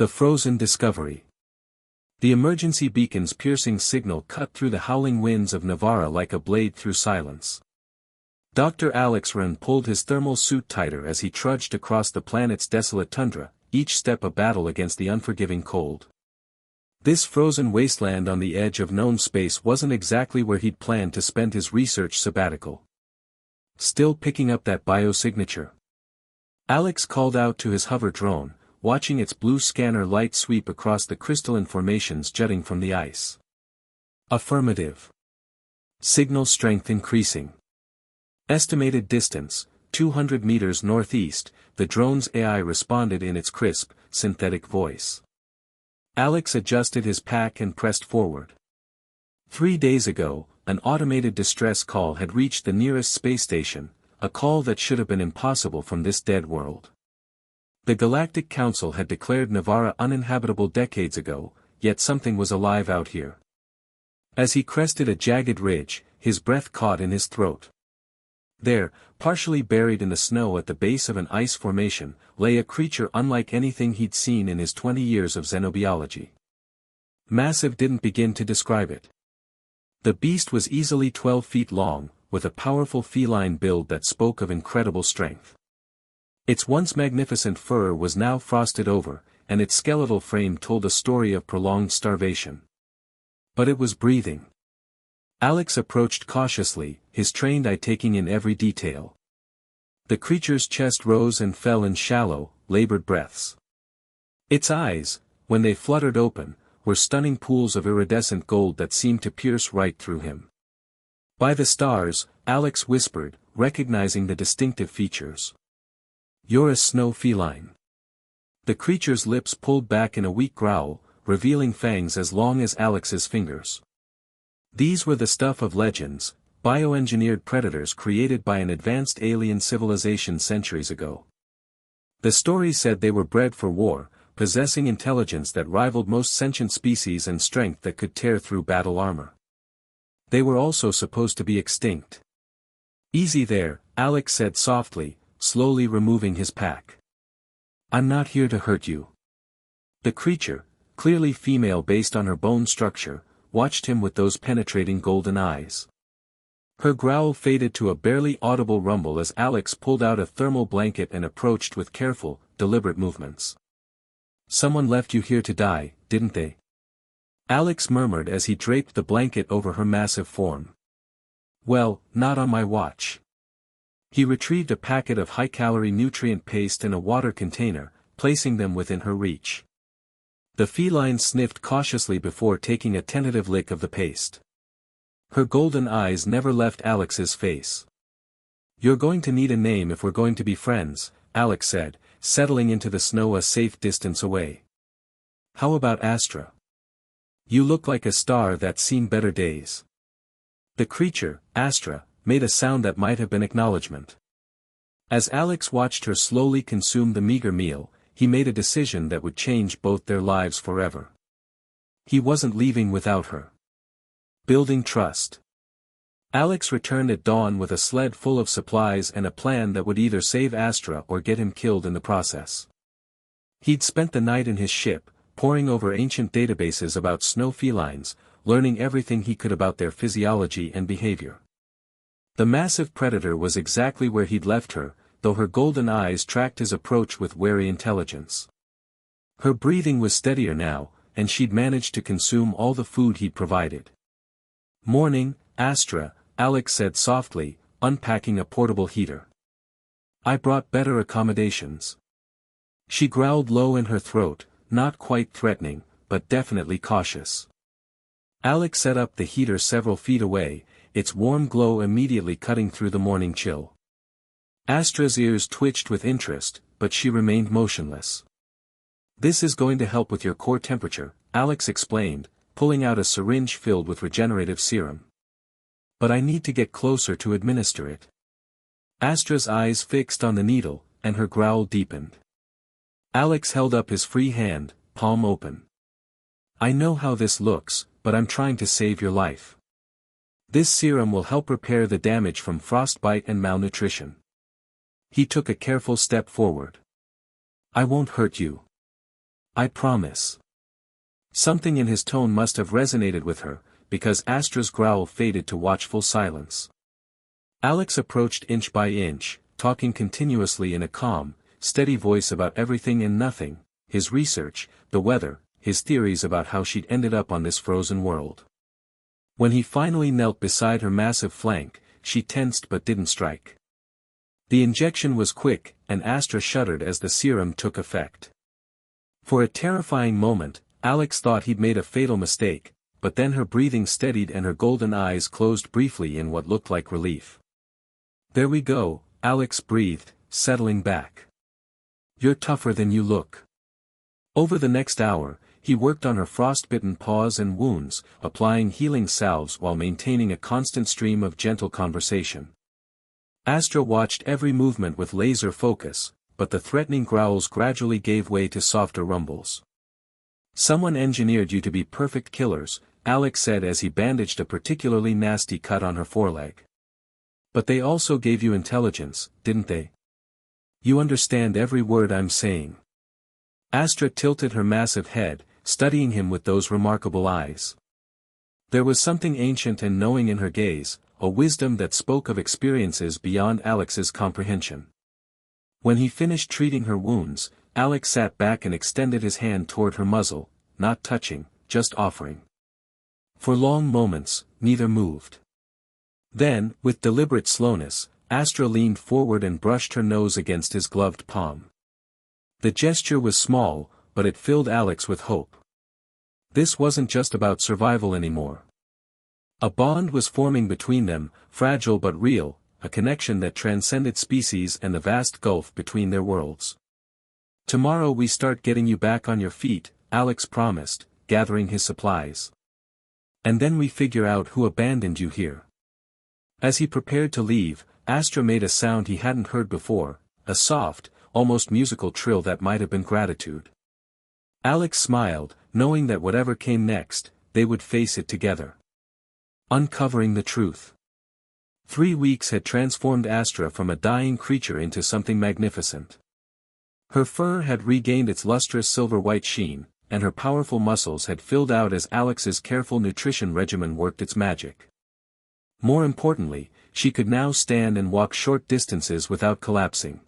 The frozen discovery. The emergency beacon's piercing signal cut through the howling winds of Navara like a blade through silence. Dr. Alex Wren pulled his thermal suit tighter as he trudged across the planet's desolate tundra, each step a battle against the unforgiving cold. This frozen wasteland on the edge of known space wasn't exactly where he'd planned to spend his research sabbatical. Still picking up that biosignature? Alex called out to his hover drone, watching its blue scanner light sweep across the crystalline formations jutting from the ice. Affirmative. Signal strength increasing. Estimated distance, 200 meters northeast, the drone's AI responded in its crisp, synthetic voice. Alex adjusted his pack and pressed forward. 3 days ago, an automated distress call had reached the nearest space station, a call that should have been impossible from this dead world. The Galactic Council had declared Navara uninhabitable decades ago, yet something was alive out here. As he crested a jagged ridge, his breath caught in his throat. There, partially buried in the snow at the base of an ice formation, lay a creature unlike anything he'd seen in his 20 years of xenobiology. Massive didn't begin to describe it. The beast was easily 12 feet long, with a powerful feline build that spoke of incredible strength. Its once magnificent fur was now frosted over, and its skeletal frame told a story of prolonged starvation. But it was breathing. Alex approached cautiously, his trained eye taking in every detail. The creature's chest rose and fell in shallow, labored breaths. Its eyes, when they fluttered open, were stunning pools of iridescent gold that seemed to pierce right through him. By the stars, Alex whispered, recognizing the distinctive features. "You're a snow feline." The creature's lips pulled back in a weak growl, revealing fangs as long as Alex's fingers. These were the stuff of legends, bioengineered predators created by an advanced alien civilization centuries ago. The stories said they were bred for war, possessing intelligence that rivaled most sentient species and strength that could tear through battle armor. They were also supposed to be extinct. "Easy there," Alex said softly, slowly removing his pack. "I'm not here to hurt you." The creature, clearly female based on her bone structure, watched him with those penetrating golden eyes. Her growl faded to a barely audible rumble as Alex pulled out a thermal blanket and approached with careful, deliberate movements. "Someone left you here to die, didn't they?" Alex murmured as he draped the blanket over her massive form. "Well, not on my watch." He retrieved a packet of high-calorie nutrient paste and a water container, placing them within her reach. The feline sniffed cautiously before taking a tentative lick of the paste. Her golden eyes never left Alex's face. "You're going to need a name if we're going to be friends," Alex said, settling into the snow a safe distance away. "How about Astra? You look like a star that's seen better days." The creature, Astra, made a sound that might have been acknowledgement. As Alex watched her slowly consume the meager meal, he made a decision that would change both their lives forever. He wasn't leaving without her. Building trust. Alex returned at dawn with a sled full of supplies and a plan that would either save Astra or get him killed in the process. He'd spent the night in his ship, poring over ancient databases about snow felines, learning everything he could about their physiology and behavior. The massive predator was exactly where he'd left her, though her golden eyes tracked his approach with wary intelligence. Her breathing was steadier now, and she'd managed to consume all the food he'd provided. "Morning, Astra," Alex said softly, unpacking a portable heater. "I brought better accommodations." She growled low in her throat, not quite threatening, but definitely cautious. Alex set up the heater several feet away, its warm glow immediately cutting through the morning chill. Astra's ears twitched with interest, but she remained motionless. "This is going to help with your core temperature," Alex explained, pulling out a syringe filled with regenerative serum. "But I need to get closer to administer it." Astra's eyes fixed on the needle, and her growl deepened. Alex held up his free hand, palm open. "I know how this looks, but I'm trying to save your life. This serum will help repair the damage from frostbite and malnutrition." He took a careful step forward. "I won't hurt you." I promise. Something in his tone must have resonated with her, because Astra's growl faded to watchful silence. Alex approached inch by inch, talking continuously in a calm, steady voice about everything and nothing, his research, the weather, his theories about how she'd ended up on this frozen world. When he finally knelt beside her massive flank, she tensed but didn't strike. The injection was quick, and Astra shuddered as the serum took effect. For a terrifying moment, Alex thought he'd made a fatal mistake, but then her breathing steadied and her golden eyes closed briefly in what looked like relief. There we go, Alex breathed, settling back. You're tougher than you look. Over the next hour, he worked on her frostbitten paws and wounds, applying healing salves while maintaining a constant stream of gentle conversation. Astra watched every movement with laser focus, but the threatening growls gradually gave way to softer rumbles. Someone engineered you to be perfect killers, Alex said as he bandaged a particularly nasty cut on her foreleg. But they also gave you intelligence, didn't they? You understand every word I'm saying. Astra tilted her massive head, studying him with those remarkable eyes. There was something ancient and knowing in her gaze, a wisdom that spoke of experiences beyond Alex's comprehension. When he finished treating her wounds, Alex sat back and extended his hand toward her muzzle, not touching, just offering. For long moments, neither moved. Then, with deliberate slowness, Astra leaned forward and brushed her nose against his gloved palm. The gesture was small, but it filled Alex with hope. This wasn't just about survival anymore. A bond was forming between them, fragile but real, a connection that transcended species and the vast gulf between their worlds. Tomorrow we start getting you back on your feet, Alex promised, gathering his supplies. And then we figure out who abandoned you here. As he prepared to leave, Astra made a sound he hadn't heard before, a soft, almost musical trill that might have been gratitude. Alex smiled, knowing that whatever came next, they would face it together. Uncovering the truth. 3 weeks had transformed Astra from a dying creature into something magnificent. Her fur had regained its lustrous silver-white sheen, and her powerful muscles had filled out as Alex's careful nutrition regimen worked its magic. More importantly, she could now stand and walk short distances without collapsing.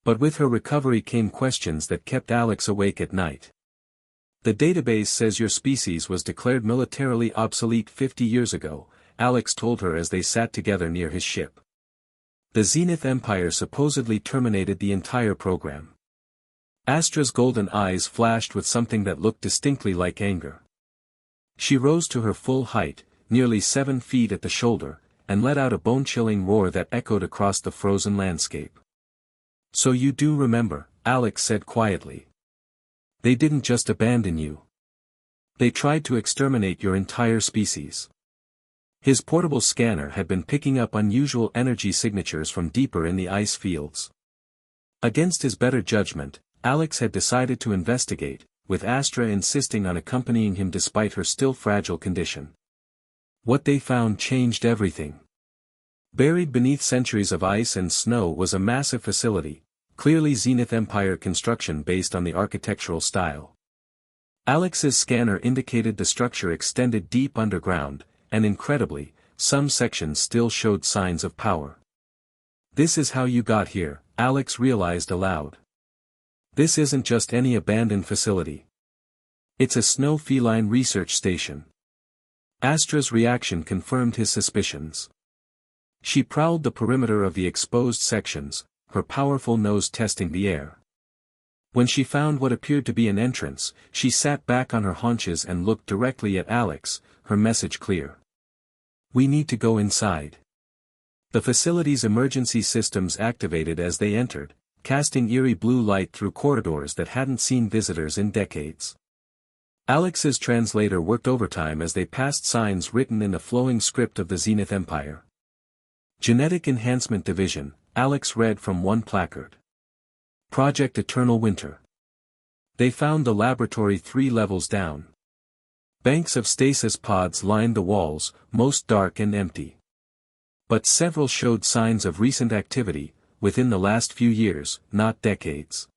But with her recovery came questions that kept Alex awake at night. The database says your species was declared militarily obsolete 50 years ago, Alex told her as they sat together near his ship. The Zenith Empire supposedly terminated the entire program. Astra's golden eyes flashed with something that looked distinctly like anger. She rose to her full height, nearly 7 feet at the shoulder, and let out a bone-chilling roar that echoed across the frozen landscape. So you do remember, Alex said quietly. They didn't just abandon you. They tried to exterminate your entire species. His portable scanner had been picking up unusual energy signatures from deeper in the ice fields. Against his better judgment, Alex had decided to investigate, with Astra insisting on accompanying him despite her still fragile condition. What they found changed everything. Buried beneath centuries of ice and snow was a massive facility, clearly Zenith Empire construction based on the architectural style. Alex's scanner indicated the structure extended deep underground, and incredibly, some sections still showed signs of power. This is how you got here, Alex realized aloud. This isn't just any abandoned facility. It's a Snow Feline research station. Astra's reaction confirmed his suspicions. She prowled the perimeter of the exposed sections, her powerful nose testing the air. When she found what appeared to be an entrance, she sat back on her haunches and looked directly at Alex, her message clear. We need to go inside. The facility's emergency systems activated as they entered, casting eerie blue light through corridors that hadn't seen visitors in decades. Alex's translator worked overtime as they passed signs written in the flowing script of the Zenith Empire. Genetic Enhancement Division, Alex read from one placard. Project Eternal Winter. They found the laboratory 3 levels down. Banks of stasis pods lined the walls, most dark and empty. But several showed signs of recent activity, within the last few years, not decades.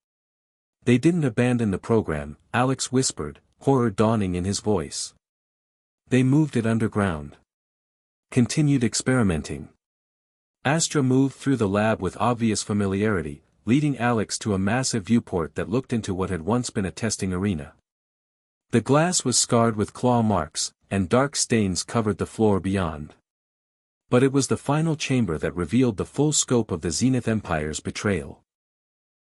They didn't abandon the program, Alex whispered, horror dawning in his voice. They moved it underground. Continued experimenting. Astra moved through the lab with obvious familiarity, leading Alex to a massive viewport that looked into what had once been a testing arena. The glass was scarred with claw marks, and dark stains covered the floor beyond. But it was the final chamber that revealed the full scope of the Zenith Empire's betrayal.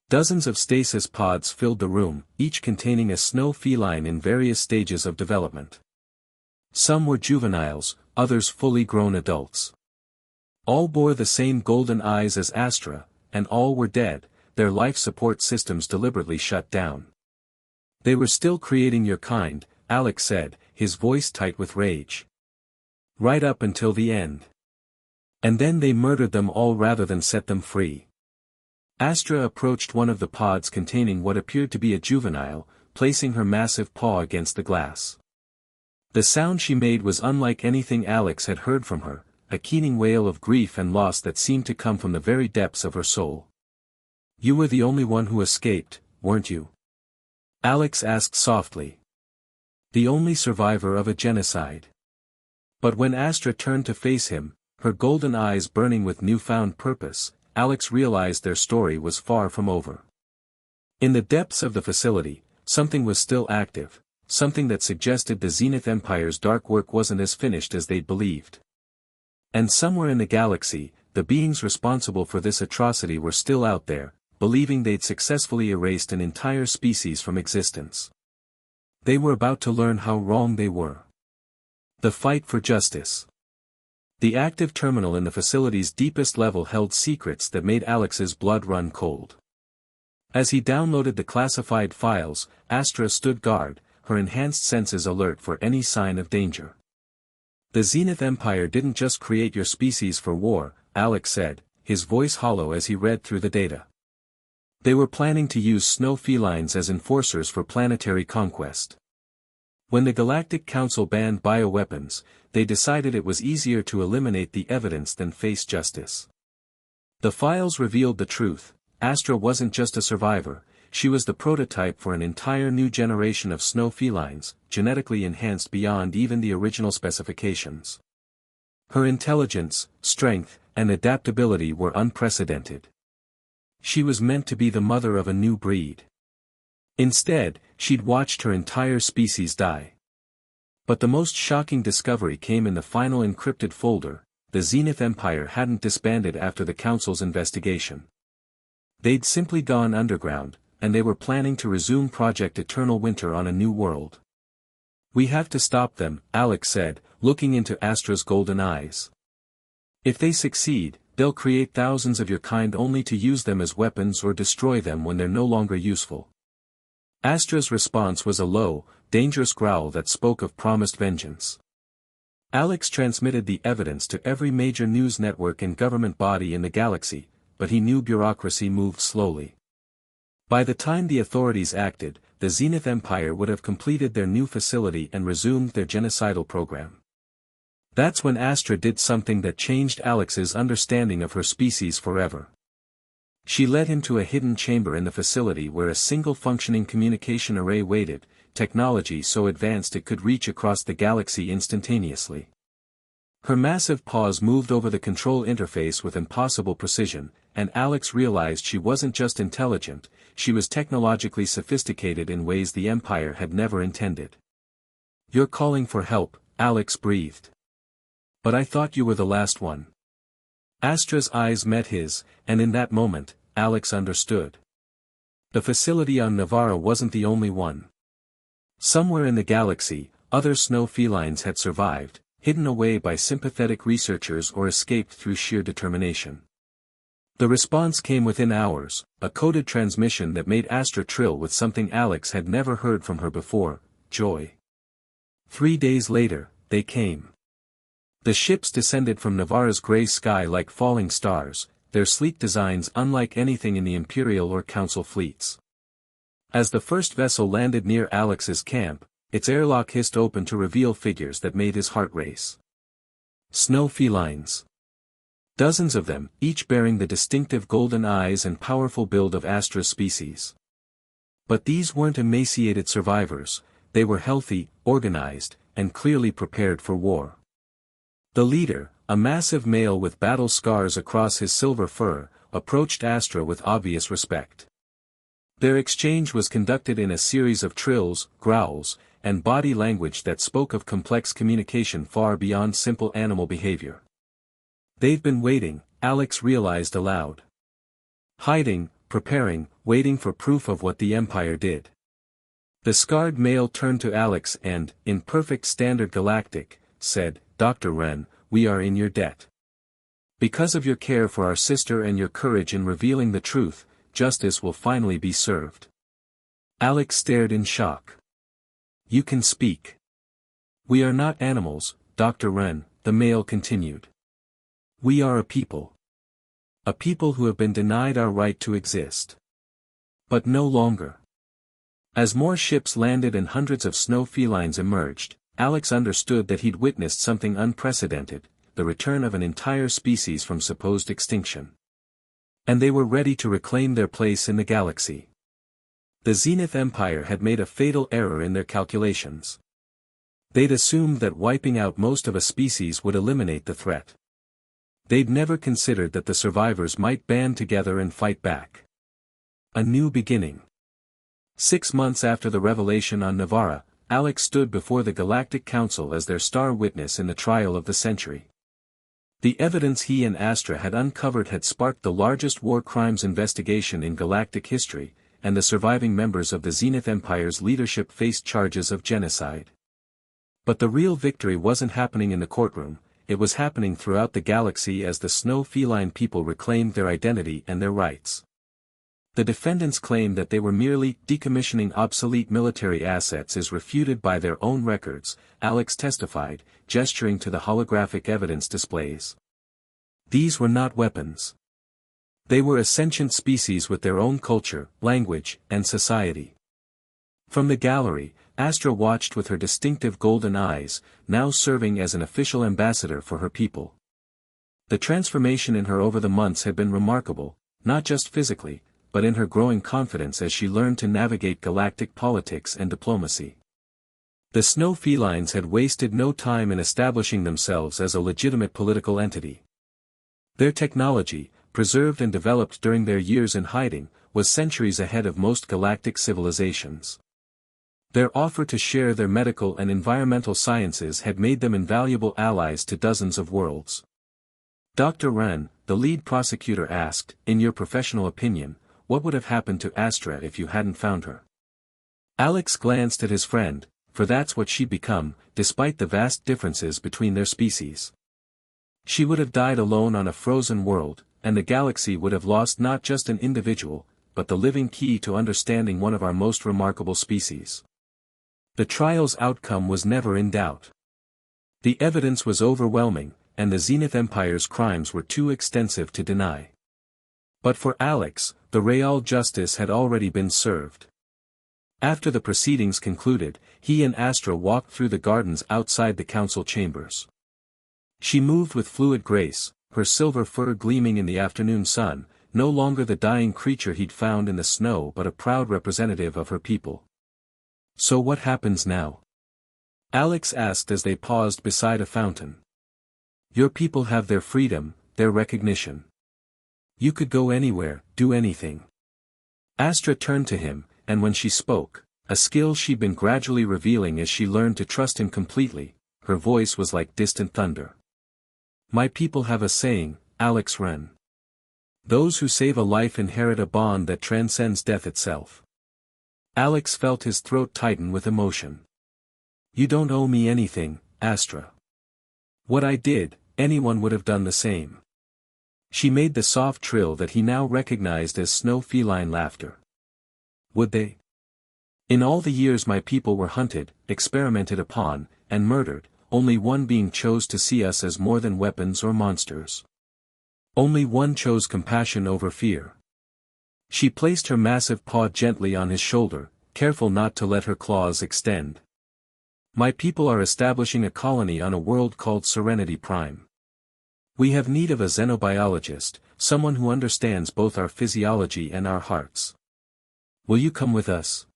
Dozens of stasis pods filled the room, each containing a snow feline in various stages of development. Some were juveniles, others fully grown adults. All bore the same golden eyes as Astra, and all were dead, their life support systems deliberately shut down. They were still creating your kind, Alex said, his voice tight with rage. Right up until the end. And then they murdered them all rather than set them free. Astra approached one of the pods containing what appeared to be a juvenile, placing her massive paw against the glass. The sound she made was unlike anything Alex had heard from her, a keening wail of grief and loss that seemed to come from the very depths of her soul. "You were the only one who escaped, weren't you?" Alex asked softly. "The only survivor of a genocide." But when Astra turned to face him, her golden eyes burning with newfound purpose, Alex realized their story was far from over. In the depths of the facility, something was still active, something that suggested the Zenith Empire's dark work wasn't as finished as they'd believed. And somewhere in the galaxy, the beings responsible for this atrocity were still out there, believing they'd successfully erased an entire species from existence. They were about to learn how wrong they were. The fight for justice. The active terminal in the facility's deepest level held secrets that made Alex's blood run cold. As he downloaded the classified files, Astra stood guard, her enhanced senses alert for any sign of danger. "The Zenith Empire didn't just create your species for war," Alex said, his voice hollow as he read through the data. "They were planning to use snow felines as enforcers for planetary conquest. When the Galactic Council banned bioweapons, they decided it was easier to eliminate the evidence than face justice. The files revealed the truth. Astra wasn't just a survivor, she was the prototype for an entire new generation of snow felines, genetically enhanced beyond even the original specifications. Her intelligence, strength, and adaptability were unprecedented. She was meant to be the mother of a new breed. Instead, she'd watched her entire species die. But the most shocking discovery came in the final encrypted folder. The Zenith Empire hadn't disbanded after the Council's investigation. They'd simply gone underground, and they were planning to resume Project Eternal Winter on a new world. "We have to stop them," Alex said, looking into Astra's golden eyes. "If they succeed, they'll create thousands of your kind only to use them as weapons or destroy them when they're no longer useful." Astra's response was a low, dangerous growl that spoke of promised vengeance. Alex transmitted the evidence to every major news network and government body in the galaxy, but he knew bureaucracy moved slowly. By the time the authorities acted, the Zenith Empire would have completed their new facility and resumed their genocidal program. That's when Astra did something that changed Alex's understanding of her species forever. She led him to a hidden chamber in the facility where a single functioning communication array waited, technology so advanced it could reach across the galaxy instantaneously. Her massive paws moved over the control interface with impossible precision, and Alex realized she wasn't just intelligent, she was technologically sophisticated in ways the Empire had never intended. "You're calling for help," Alex breathed. "But I thought you were the last one." Astra's eyes met his, and in that moment, Alex understood. The facility on Navara wasn't the only one. Somewhere in the galaxy, other snow felines had survived, hidden away by sympathetic researchers or escaped through sheer determination. The response came within hours, a coded transmission that made Astra trill with something Alex had never heard from her before: joy. 3 days later, they came. The ships descended from Navara's gray sky like falling stars, their sleek designs unlike anything in the Imperial or Council fleets. As the first vessel landed near Alex's camp, its airlock hissed open to reveal figures that made his heart race. Snow felines. Dozens of them, each bearing the distinctive golden eyes and powerful build of Astra's species. But these weren't emaciated survivors, they were healthy, organized, and clearly prepared for war. The leader, a massive male with battle scars across his silver fur, approached Astra with obvious respect. Their exchange was conducted in a series of trills, growls, and body language that spoke of complex communication far beyond simple animal behavior. "They've been waiting," Alex realized aloud. "Hiding, preparing, waiting for proof of what the Empire did." The scarred male turned to Alex and, in perfect standard Galactic, said, "Dr. Wren, we are in your debt. Because of your care for our sister and your courage in revealing the truth, justice will finally be served." Alex stared in shock. "You can speak." "We are not animals, Dr. Wren," the male continued. "We are a people. A people who have been denied our right to exist. But no longer." As more ships landed and hundreds of snow felines emerged, Alex understood that he'd witnessed something unprecedented, the return of an entire species from supposed extinction. And they were ready to reclaim their place in the galaxy. The Zenith Empire had made a fatal error in their calculations. They'd assumed that wiping out most of a species would eliminate the threat. They'd never considered that the survivors might band together and fight back. A new beginning. 6 months after the revelation on Navara, Alex stood before the Galactic Council as their star witness in the trial of the century. The evidence he and Astra had uncovered had sparked the largest war crimes investigation in galactic history, and the surviving members of the Zenith Empire's leadership faced charges of genocide. But the real victory wasn't happening in the courtroom, it was happening throughout the galaxy as the Snow Feline people reclaimed their identity and their rights. The defendants claimed that they were merely decommissioning obsolete military assets is refuted by their own records, Alex testified, gesturing to the holographic evidence displays. These were not weapons. They were a sentient species with their own culture, language, and society. From the gallery, Astra watched with her distinctive golden eyes, now serving as an official ambassador for her people. The transformation in her over the months had been remarkable, not just physically, but in her growing confidence as she learned to navigate galactic politics and diplomacy. The Snow Felines had wasted no time in establishing themselves as a legitimate political entity. Their technology, preserved and developed during their years in hiding, was centuries ahead of most galactic civilizations. Their offer to share their medical and environmental sciences had made them invaluable allies to dozens of worlds. Dr. Wren, the lead prosecutor asked, "In your professional opinion, what would have happened to Astra if you hadn't found her?" Alex glanced at his friend, for that's what she'd become, despite the vast differences between their species. She would have died alone on a frozen world, and the galaxy would have lost not just an individual, but the living key to understanding one of our most remarkable species. The trial's outcome was never in doubt. The evidence was overwhelming, and the Zenith Empire's crimes were too extensive to deny. But for Alex, the real justice had already been served. After the proceedings concluded, he and Astra walked through the gardens outside the council chambers. She moved with fluid grace, her silver fur gleaming in the afternoon sun, no longer the dying creature he'd found in the snow but a proud representative of her people. "So what happens now?" Alex asked as they paused beside a fountain. "Your people have their freedom, their recognition. You could go anywhere, do anything." Astra turned to him, and when she spoke, a skill she'd been gradually revealing as she learned to trust him completely, her voice was like distant thunder. "My people have a saying, Alex Wren. Those who save a life inherit a bond that transcends death itself." Alex felt his throat tighten with emotion. "You don't owe me anything, Astra. What I did, anyone would have done the same." She made the soft trill that he now recognized as Snow Feline laughter. "Would they? In all the years my people were hunted, experimented upon, and murdered, only one being chose to see us as more than weapons or monsters. Only one chose compassion over fear." She placed her massive paw gently on his shoulder, careful not to let her claws extend. "My people are establishing a colony on a world called Serenity Prime. We have need of a xenobiologist, someone who understands both our physiology and our hearts. Will you come with us?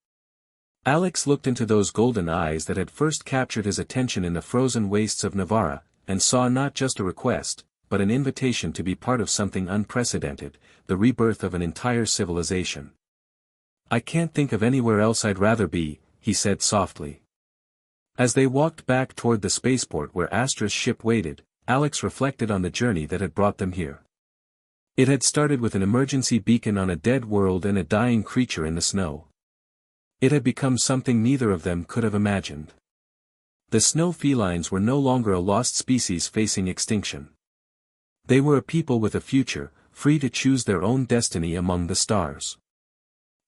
Alex looked into those golden eyes that had first captured his attention in the frozen wastes of Navara, and saw not just a request, but an invitation to be part of something unprecedented, the rebirth of an entire civilization. I can't think of anywhere else I'd rather be, he said softly. As they walked back toward the spaceport where Astra's ship waited, Alex reflected on the journey that had brought them here. It had started with an emergency beacon on a dead world and a dying creature in the snow. It had become something neither of them could have imagined. The Snow Felines were no longer a lost species facing extinction. They were a people with a future, free to choose their own destiny among the stars.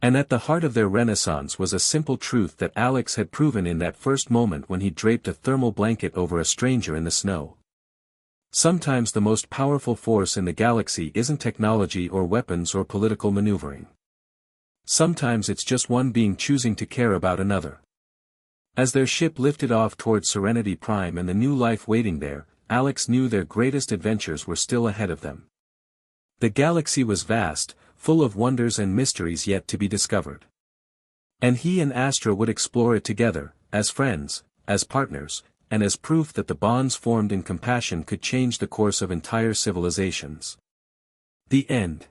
And at the heart of their renaissance was a simple truth that Alex had proven in that first moment when he draped a thermal blanket over a stranger in the snow. Sometimes the most powerful force in the galaxy isn't technology or weapons or political maneuvering. Sometimes it's just one being choosing to care about another. As their ship lifted off toward Serenity Prime and the new life waiting there, Alex knew their greatest adventures were still ahead of them. The galaxy was vast, full of wonders and mysteries yet to be discovered. And he and Astra would explore it together, as friends, as partners, and as proof that the bonds formed in compassion could change the course of entire civilizations. The end.